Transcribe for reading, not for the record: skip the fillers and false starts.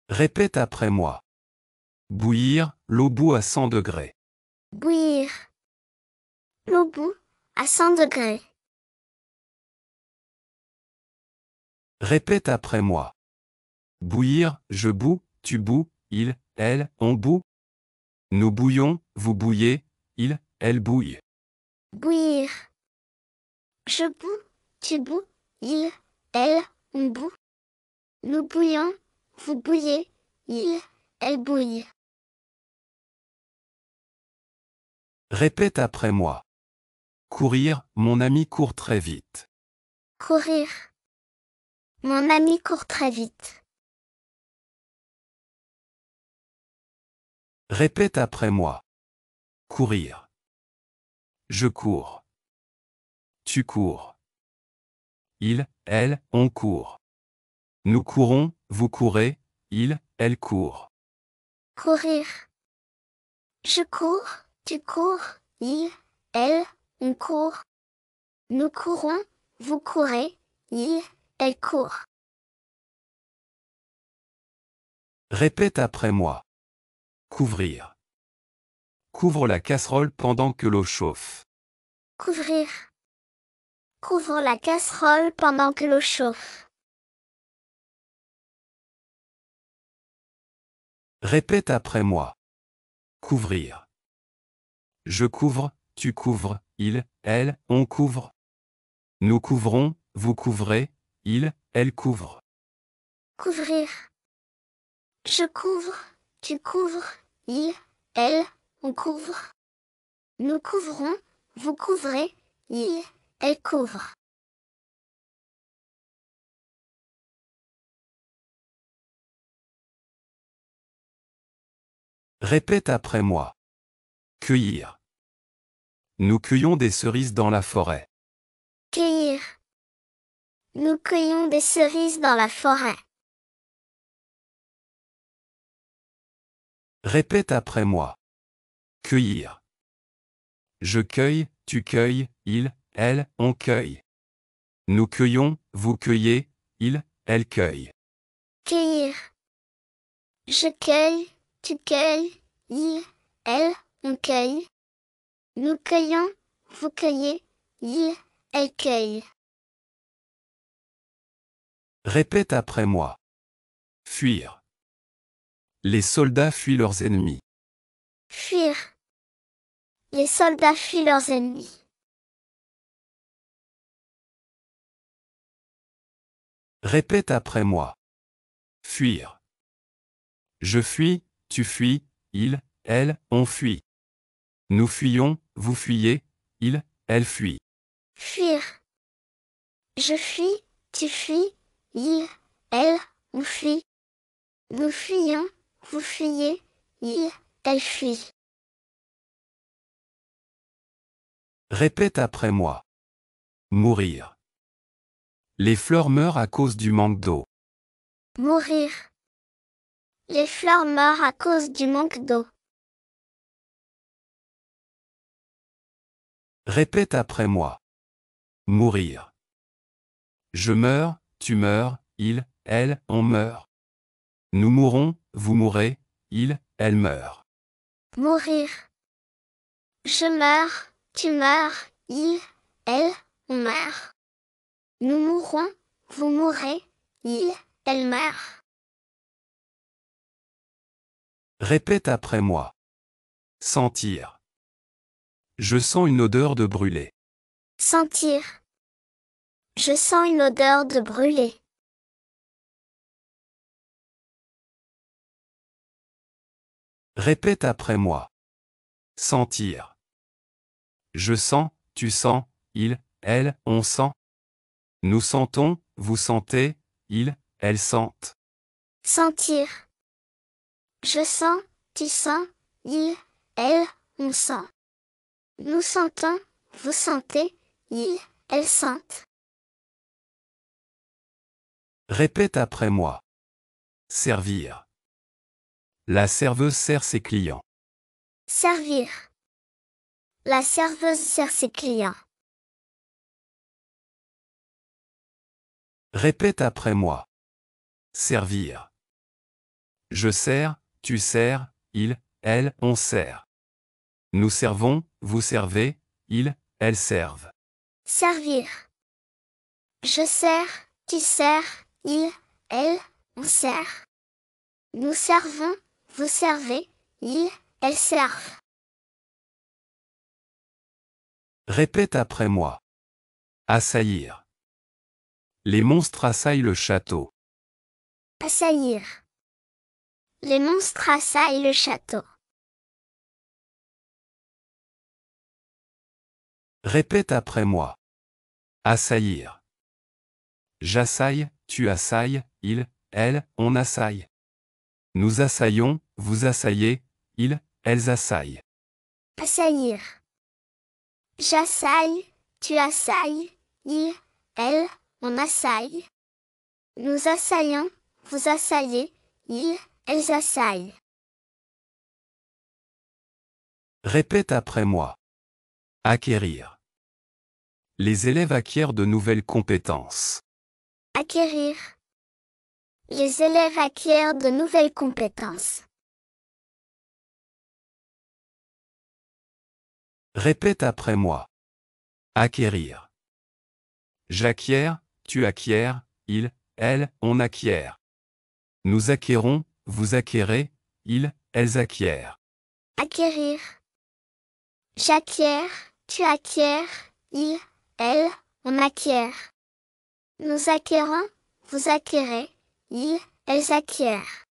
Répète après moi. Bouillir, l'eau bout à 100 degrés. Bouillir. L'eau bout à 100 degrés. Répète après moi. Bouillir, je boue, tu boues, il, elle, on bout. Nous bouillons, vous bouillez, il, elle bouille. Bouillir. Je boue, tu boues, il, elle, on bout. Nous bouillons, vous bouillez, il, elle bouille. Répète après moi. Courir, mon ami court très vite. Courir. Mon ami court très vite. Répète après moi. Courir. Je cours. Tu cours. Il, elle, on court. Nous courons, vous courez, il, elle court. Courir. Je cours, tu cours, il, elle, on court. Nous courons, vous courez, il, elle court. Répète après moi. Couvrir. Couvre la casserole pendant que l'eau chauffe. Couvrir. Couvre la casserole pendant que l'eau chauffe. Répète après moi. Couvrir. Je couvre, tu couvres, il, elle, on couvre. Nous couvrons, vous couvrez, il, elle couvre. Couvrir. Je couvre, tu couvres, il, elle, on couvre. Nous couvrons, vous couvrez, il, elle couvre. Répète après moi. Cueillir. Nous cueillons des cerises dans la forêt. Cueillir. Nous cueillons des cerises dans la forêt. Répète après moi. Cueillir. Je cueille, tu cueilles, il, elle, on cueille. Nous cueillons, vous cueillez, il, elle cueille. Cueillir. Je cueille, tu cueilles, il, elle, on cueille. Nous cueillons, vous cueillez, il, elle cueille. Répète après moi. Fuir. Les soldats fuient leurs ennemis. Fuir. Les soldats fuient leurs ennemis. Répète après moi. Fuir. Je fuis, tu fuis, il, elle, on fuit. Nous fuyons, vous fuyez, il, elle fuit. Fuir. Je fuis, tu fuis, il, elle, on fuit. Nous fuyons, vous fuyez, il, elle fuit. Répète après moi. Mourir. Les fleurs meurent à cause du manque d'eau. Mourir. Les fleurs meurent à cause du manque d'eau. Répète après moi. Mourir. Je meurs, tu meurs, il, elle, on meurt. Nous mourons, vous mourrez, il, elle meurt. Mourir. Je meurs, tu meurs, il, elle, on meurt. Nous mourrons, vous mourrez, il, elle meurt. Répète après moi. Sentir. Je sens une odeur de brûlé. Sentir. Je sens une odeur de brûlé. Répète après moi. Sentir. Je sens, tu sens, il, elle, on sent. Nous sentons, vous sentez, il, elle sentent. Sentir. Je sens, tu sens, il, elle, on sent. Nous sentons, vous sentez, il, elle sentent. Répète après moi. Servir. La serveuse sert ses clients. Servir. La serveuse sert ses clients. Répète après moi. Servir. Je sers, tu sers, il, elle, on sert. Nous servons, vous servez, il, elles servent. Servir. Je sers, tu sers, il, elle, on sert. Nous servons, vous servez, il, elles servent. Répète après moi. Assaillir. Les monstres assaillent le château. Assaillir. Les monstres assaillent le château. Répète après moi. Assaillir. J'assaille, tu assailles, il, elle, on assaille. Nous assaillons, vous assaillez, ils, elles assaillent. Assaillir. J'assaille, tu assailles, il, elle, on assaille. Nous assaillons, vous assaillez, ils, elles assaillent. Répète après moi. Acquérir. Les élèves acquièrent de nouvelles compétences. Acquérir. Les élèves acquièrent de nouvelles compétences. Répète après moi. Acquérir. J'acquiers, tu acquiers, il, elle, on acquiert. Nous acquérons, vous acquérez, ils, elles acquièrent. Acquérir. J'acquiers, tu acquiers, il, elle, on acquiert. Nous acquérons, vous acquérez, ils, elles acquièrent.